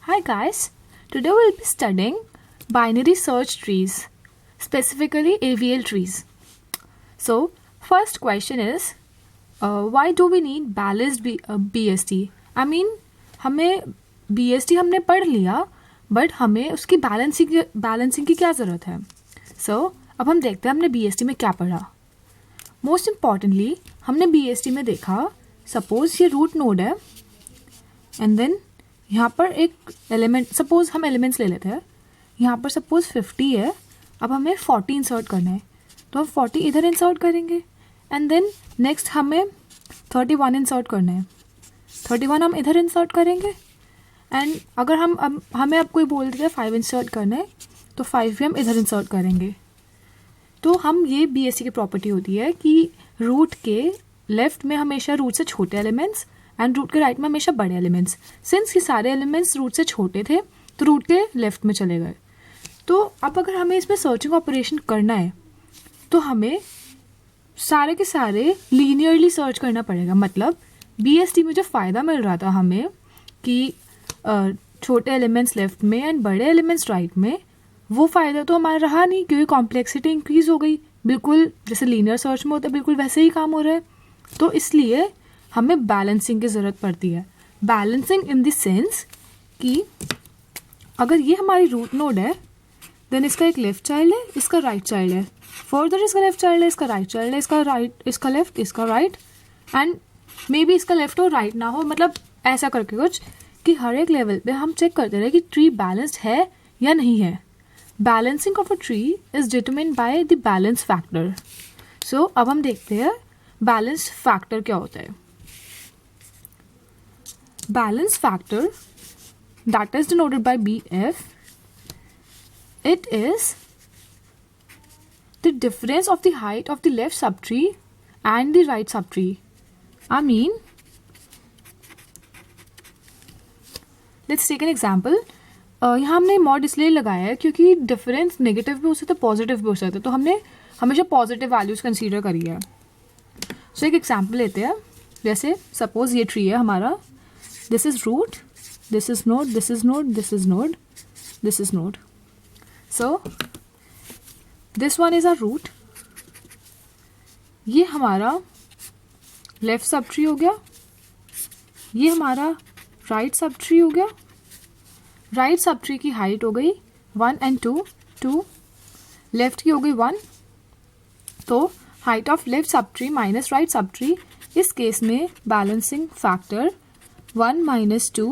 Hi guys, today we'll be studying binary search trees, specifically AVL trees. So, first question is, why do we need balanced BST? I mean, हमें BST हमने पढ़ लिया, but हमें उसकी balancing की क्या ज़रूरत है? So, अब हम देखते हैं हमने BST में क्या पढ़ा. मोस्ट इम्पॉर्टेंटली हमने BST में देखा, सपोज ये रूट नोड है एंड देन यहाँ पर एक एलिमेंट, सपोज हम एलिमेंट्स ले लेते हैं. यहाँ पर सपोज 50 है, अब हमें 40 इंसर्ट करना है, तो हम 40 इधर इंसर्ट करेंगे एंड देन नेक्स्ट हमें 31 इंसर्ट करना है, 31 हम इधर इंसर्ट करेंगे एंड अगर हमें अब कोई बोल दिया 5 इंसर्ट करना है तो 5 भी हम इधर इंसर्ट करेंगे. तो हम ये BST की प्रॉपर्टी होती है कि रूट के लेफ्ट में हमेशा रूट से छोटे एलिमेंट्स एंड रूट के राइट में हमेशा बड़े एलिमेंट्स. सिंस ये सारे एलिमेंट्स रूट से छोटे थे तो रूट के लेफ्ट में चले गए. तो अब अगर हमें इसमें सर्चिंग ऑपरेशन करना है तो हमें सारे के सारे लीनियरली सर्च करना पड़ेगा. मतलब BST में जो फ़ायदा मिल रहा था हमें कि छोटे एलिमेंट्स लेफ्ट में एंड बड़े एलिमेंट्स राइट में, वो फ़ायदा तो हमारा रहा नहीं क्योंकि कॉम्प्लेक्सिटी इंक्रीज़ हो गई. बिल्कुल जैसे लीनियर सर्च में होता है बिल्कुल वैसे ही काम हो रहा है. तो इसलिए हमें बैलेंसिंग की ज़रूरत पड़ती है. बैलेंसिंग इन द सेंस कि अगर ये हमारी रूट नोड है देन इसका एक लेफ्ट चाइल्ड है, इसका राइट चाइल्ड है, फर्दर इसका लेफ्ट चाइल्ड है, इसका राइट चाइल्ड है, इसका राइट, इसका लेफ्ट, इसका राइट एंड मे बी इसका लेफ्ट और राइट ना हो. मतलब ऐसा करके कुछ कि हर एक लेवल पे हम चेक करते रहे कि ट्री बैलेंस्ड है या नहीं है. Balancing of a tree is determined by the balance factor. So अब हम देखते हैं बैलेंस फैक्टर क्या होता है. Balance factor that is denoted by BF, it is the difference of the height of the left subtree and the right subtree. I mean, let's take an example. यहाँ हमने mod इसलिए लगाया है क्योंकि difference negative भी हो सकता है, पॉजिटिव भी हो सकता है, तो हमने हमेशा पॉजिटिव वैल्यूज कंसीडर करी है. सो एक एग्जाम्पल लेते हैं. जैसे सपोज ये ट्री है हमारा, this is root, this is node, this is node, this is node, this is node. So this one is our root. ये हमारा लेफ्ट सब ट्री हो गया, ये हमारा राइट सब ट्री हो गया. राइट सब ट्री की हाइट हो गई 1 and 2, 2, लेफ्ट की हो गई 1. तो height of left sub tree minus right sub tree, इस केस में balancing factor 1 minus 2,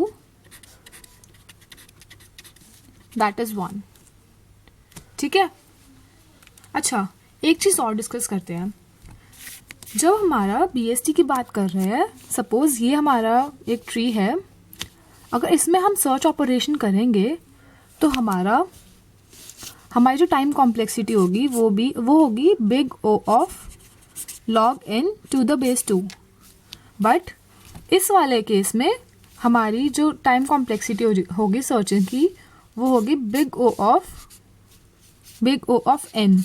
that is 1. ठीक है. अच्छा, एक चीज़ और डिस्कस करते हैं. जब हमारा BST की बात कर रहे हैं, सपोज ये हमारा एक ट्री है, अगर इसमें हम सर्च ऑपरेशन करेंगे तो हमारी जो टाइम कॉम्प्लेक्सिटी होगी वो होगी big O of log n to the base 2. But इस वाले केस में हमारी जो टाइम कॉम्प्लेक्सिटी होगी सर्चिंग की वो होगी big O of n,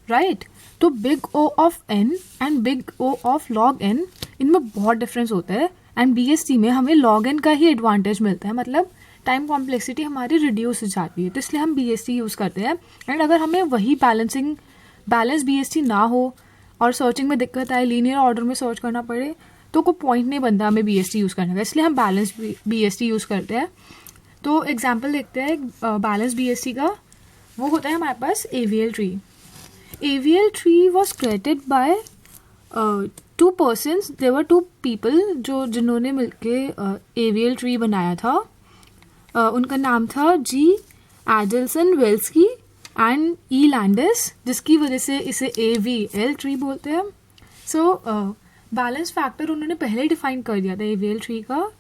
right. तो big O of n and big O of log n, इनमें बहुत डिफरेंस होता है एंड BST में हमें log n का ही एडवांटेज मिलता है. मतलब टाइम कॉम्प्लेक्सिटी हमारी रिड्यूस हो जाती है, तो इसलिए हम BST यूज़ करते हैं. एंड अगर हमें वही बैलेंस BST ना हो और सर्चिंग में दिक्कत आए, लीनियर ऑर्डर में सर्च करना पड़े, तो कोई पॉइंट नहीं बनता हमें BST यूज़ करने का, इसलिए हम बैलेंस BST यूज़ करते हैं. तो एग्जांपल देखते हैं बैलेंस BST का. वो होता है हमारे पास AVL tree. AVL tree was created by 2 persons. They were 2 people जिन्होंने मिलके AVL ट्री बनाया था. उनका नाम था G. Adelson Velsky and E. Landis, जिसकी वजह से इसे AVL ट्री बोलते हैं. सो बैलेंस फैक्टर उन्होंने पहले डिफाइन कर दिया था AVL ट्री का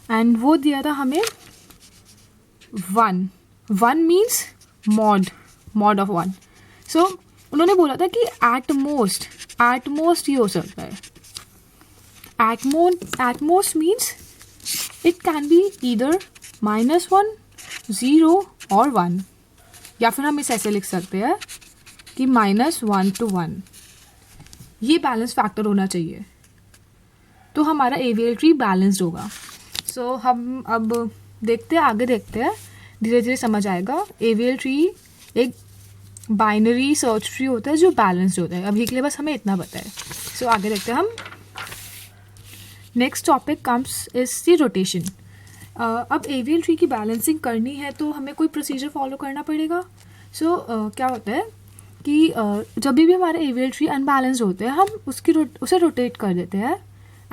एंड वो दिया था हमें 1. 1 मीन्स मॉड ऑफ 1. सो उन्होंने बोला था कि एट मोस्ट ये हो सकता है. At most means it can be either -1, 0 और 1, या फिर हम इसे ऐसे लिख सकते हैं कि -1 to 1. ये बैलेंस फैक्टर होना चाहिए तो हमारा AVL ट्री बैलेंस्ड होगा. सो हम अब देखते हैं, आगे देखते हैं, धीरे धीरे समझ आएगा। AVL ट्री एक बाइनरी सर्च ट्री होता है जो बैलेंस्ड होता है। अभी के लिए बस हमें इतना पता है। सो आगे देखते हैं हम। Next topic comes is the rotation. अब AVL ट्री की बैलेंसिंग करनी है तो हमें कोई प्रोसीजर फॉलो करना पड़ेगा। सो क्या होता है कि जब भी हमारे AVL ट्री अनबैलेंस्ड होते हैं, हम उसे रोटेट कर देते हैं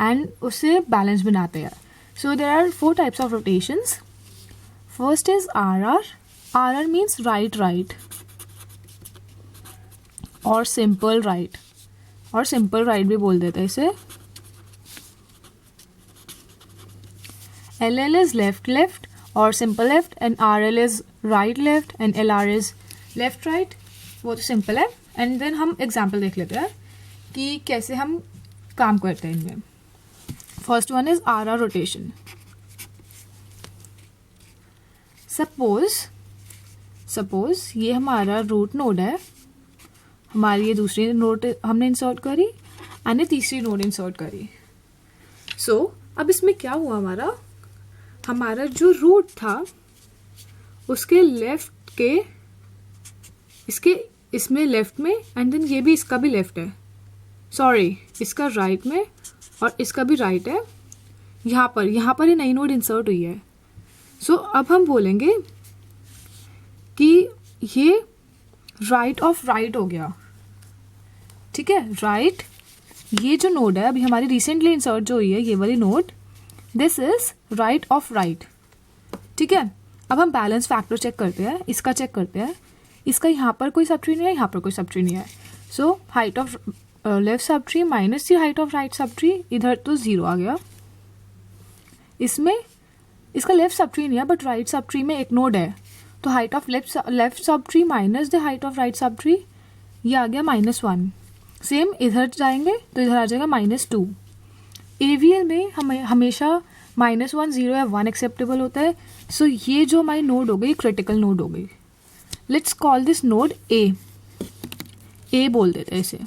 एंड उससे बैलेंस बनाते हैं। So there are 4 types of rotations. First is RR. RR means right और सिंपल राइट, और सिंपल राइट भी बोल देते हैं इसे। LL is left और simple left, and RL is right left and LR is left right. वो तो सिंपल है। एंड देन हम एग्जाम्पल देख लेते हैं कि कैसे हम काम करते हैं इनमें। First one is RR rotation. Suppose ये हमारा रूट नोड है, हमारी ये दूसरी नोड हमने इंसर्ट करी एंड ये तीसरी नोड इंसर्ट करी। सो अब इसमें क्या हुआ, हमारा जो रूट था उसके लेफ्ट के इसमें लेफ्ट में, एंड देन ये भी इसका भी लेफ्ट है, सॉरी इसका राइट में और इसका भी राइट है। यहाँ पर ये नई नोड इंसर्ट हुई है। सो अब हम बोलेंगे कि ये राइट ऑफ राइट हो गया। ठीक है, राइट, ये जो नोड है अभी हमारी रिसेंटली इंसर्ट जो हुई है ये वाली node, this is right of right. ठीक है, अब हम बैलेंस फैक्टर चेक करते हैं, इसका चेक करते हैं। इसका यहाँ पर कोई सब ट्री नहीं है, यहाँ पर कोई सब ट्री नहीं है। So height of left sub tree minus the height of right sub tree, इधर तो 0 आ गया। इसमें इसका लेफ्ट सब ट्री नहीं है बट राइट सब ट्री में एक नोड है, तो height of left sub tree minus the height of right sub tree, ये आ गया -1। सेम इधर जाएंगे तो इधर आ जाएगा -2। AVL में हमें हमेशा -1, 0 या 1 एक्सेप्टेबल होता है। सो ये जो हमारी नोड हो गई क्रिटिकल नोड हो गई। Let's call this node A बोल देते हैं इसे।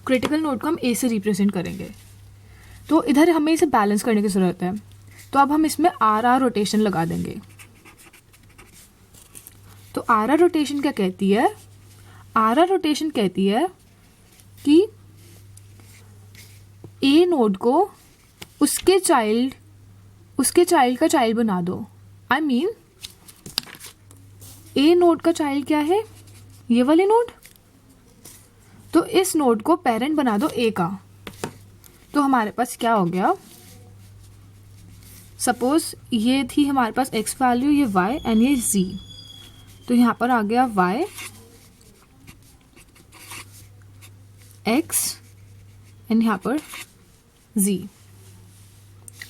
क्रिटिकल नोड को हम A से रिप्रेजेंट करेंगे। तो इधर हमें इसे बैलेंस करने की ज़रूरत है, तो अब हम इसमें RR रोटेशन लगा देंगे। तो RR रोटेशन क्या कहती है? RR रोटेशन कहती है कि A नोड को उसके चाइल्ड का चाइल्ड बना दो। आई मीन A नोड का चाइल्ड क्या है? ये वाली नोड। तो इस नोड को पेरेंट बना दो A का। तो हमारे पास क्या हो गया? सपोज ये थी हमारे पास x वैल्यू, ये y एंड ये z। तो यहाँ पर आ गया y x एंड यहाँ पर z।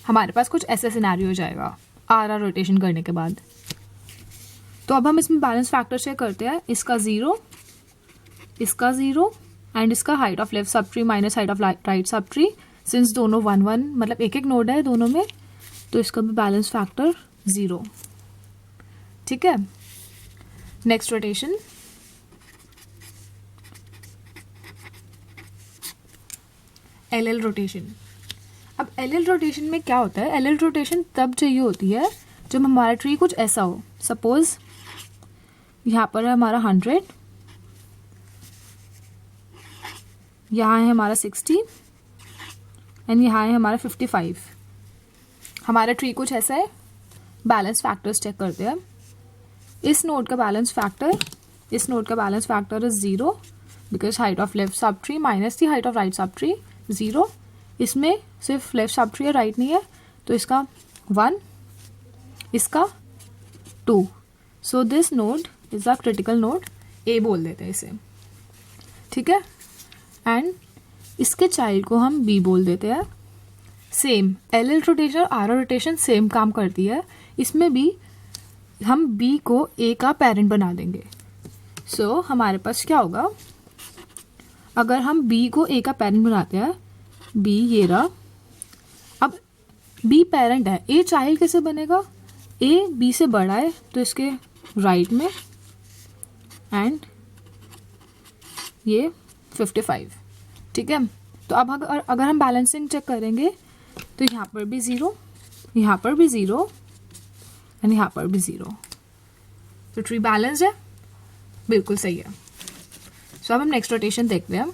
हमारे पास कुछ ऐसा सिनेरियो हो जाएगा RR रोटेशन करने के बाद। तो अब हम इसमें बैलेंस फैक्टर चेक करते हैं। इसका 0 एंड इसका height of left sub tree minus height of right sub tree. Since दोनों 1 1 मतलब एक एक नोड है दोनों में, तो इसका भी बैलेंस फैक्टर 0। ठीक है, नेक्स्ट रोटेशन। LL rotation. अब LL रोटेशन में क्या होता है? LL रोटेशन तब चाहिए होती है जब हमारा ट्री कुछ ऐसा हो। सपोज यहाँ पर है हमारा 100, यहाँ है हमारा 60 एंड यहाँ है हमारा 55। हमारा ट्री कुछ ऐसा है। बैलेंस फैक्टर्स चेक करते हैं। इस नोड का balance factor is 0 because height of left sub tree minus the height of right sub tree 0। इसमें सिर्फ लेफ्ट सब ट्री है, राइट नहीं है, तो इसका 1, इसका 2। So this node is a critical node, A बोल देते हैं इसे। ठीक है, एंड इसके चाइल्ड को हम B बोल देते हैं। सेम LL रोटेशन और RR रोटेशन सेम काम करती है। इसमें भी हम B को A का पेरेंट बना देंगे। सो हमारे पास क्या होगा? अगर हम B को A का पेरेंट बनाते हैं, B ये रहा। अब B पेरेंट है, A चाइल्ड कैसे बनेगा? A B से बड़ा है तो इसके राइट में एंड ये 55। ठीक है, तो अब अगर हम बैलेंसिंग चेक करेंगे तो यहाँ पर भी 0, यहाँ पर भी 0 एंड यहाँ पर भी 0। तो ट्री बैलेंस्ड है, बिल्कुल सही है। सो अब हम नेक्स्ट रोटेशन देखते हैं,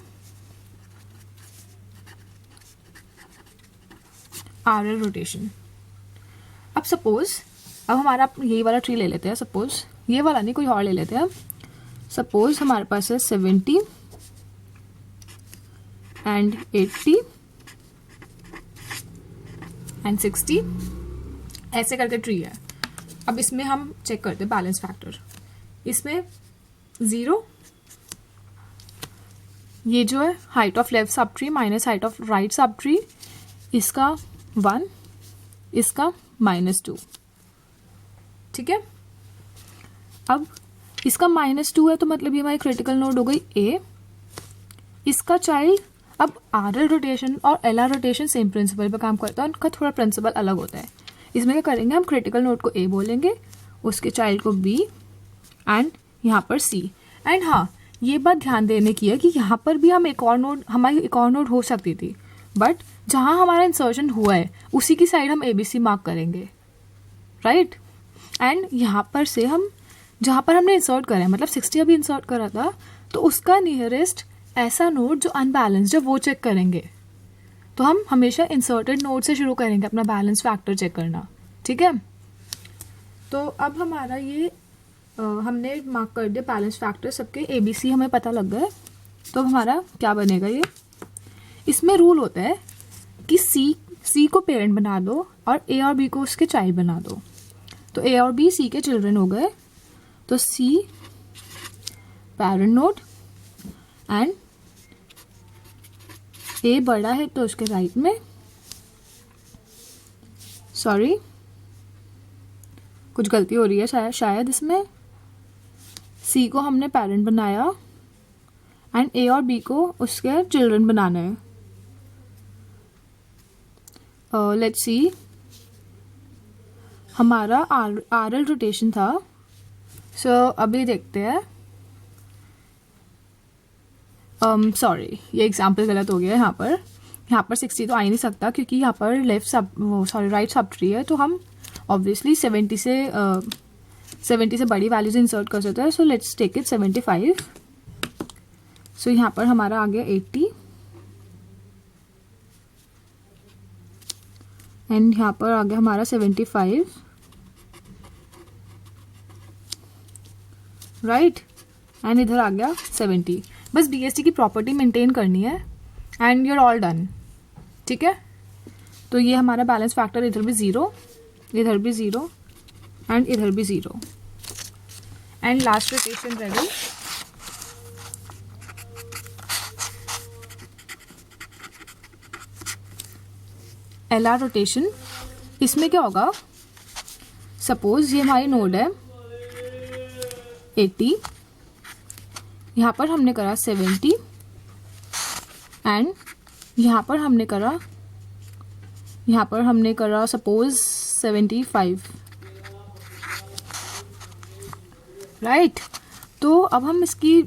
आरएल रोटेशन। अब सपोज अब हमारा यही वाला ट्री ले लेते हैं, सपोज ये वाला नहीं, कोई और ले लेते हैं। सपोज हमारे पास है 70 एंड 80 एंड 60 ऐसे करके ट्री है। अब इसमें हम चेक करते हैं बैलेंस फैक्टर। इसमें 0, ये जो है height of left sub tree minus height of right sub tree, इसका 1, इसका -2, ठीक है। अब इसका -2 है तो मतलब ये हमारी क्रिटिकल नोड हो गई A। इसका चाइल्ड, अब आरएल रोटेशन और एलआर रोटेशन सेम प्रिंसिपल पे काम करता है, उनका थोड़ा प्रिंसिपल अलग होता है। इसमें क्या करेंगे, हम क्रिटिकल नोड को A बोलेंगे, उसके चाइल्ड को B एंड यहाँ पर C। एंड हाँ, ये बात ध्यान देने की है कि यहाँ पर भी हम हमारी एक और नोड हो सकती थी, बट जहाँ हमारा इंसर्शन हुआ है उसी की साइड हम ABC मार्क करेंगे, राइट। एंड यहाँ पर से हम जहाँ पर हमने इंसर्ट करा है, मतलब 60 अभी इंसर्ट करा था, तो उसका नियरेस्ट ऐसा नोड जो अनबैलेंस्ड है वो चेक करेंगे। तो हम हमेशा इंसर्टेड नोड से शुरू करेंगे अपना बैलेंस फैक्टर चेक करना, ठीक है। तो अब हमारा ये हमने मार्क कर दिया बैलेंस फैक्टर, सबके ABC हमें पता लग गया। तो अब हमारा क्या बनेगा, ये इसमें रूल होता है कि C को पेरेंट बना दो और A और B को उसके चाइल्ड बना दो। तो A और B C के चिल्ड्रन हो गए, तो C parent node and A बड़ा है तो उसके राइट में, सॉरी कुछ गलती हो रही है शायद इसमें। C को हमने पेरेंट बनाया एंड A और B को उसके चिल्ड्रन बनाना है। लेट्स सी, हमारा आरएल रोटेशन था। सो अभी देखते हैं, सॉरी ये एग्जाम्पल गलत हो गया है। यहाँ पर 60 तो आ ही नहीं सकता क्योंकि यहाँ पर राइट सब ट्री है, तो हम ऑब्वियसली 70 से बड़ी वैल्यूज इंसर्ट कर सकते हैं। So let's take it 75। So यहाँ पर हमारा आ गया 80 एंड यहाँ पर आ गया हमारा 75, राइट। एंड इधर आ गया 70। बस BST की प्रॉपर्टी मेंटेन करनी है एंड यूर ऑल डन, ठीक है। तो ये हमारा बैलेंस फैक्टर इधर भी 0, इधर भी 0 एंड इधर भी 0। And last rotation ready. LR rotation. इसमें क्या होगा, सपोज ये हमारी नोड है 80, यहाँ पर हमने करा 70 एंड यहाँ पर हमने करा सपोज 75, राइट। तो अब हम इसकी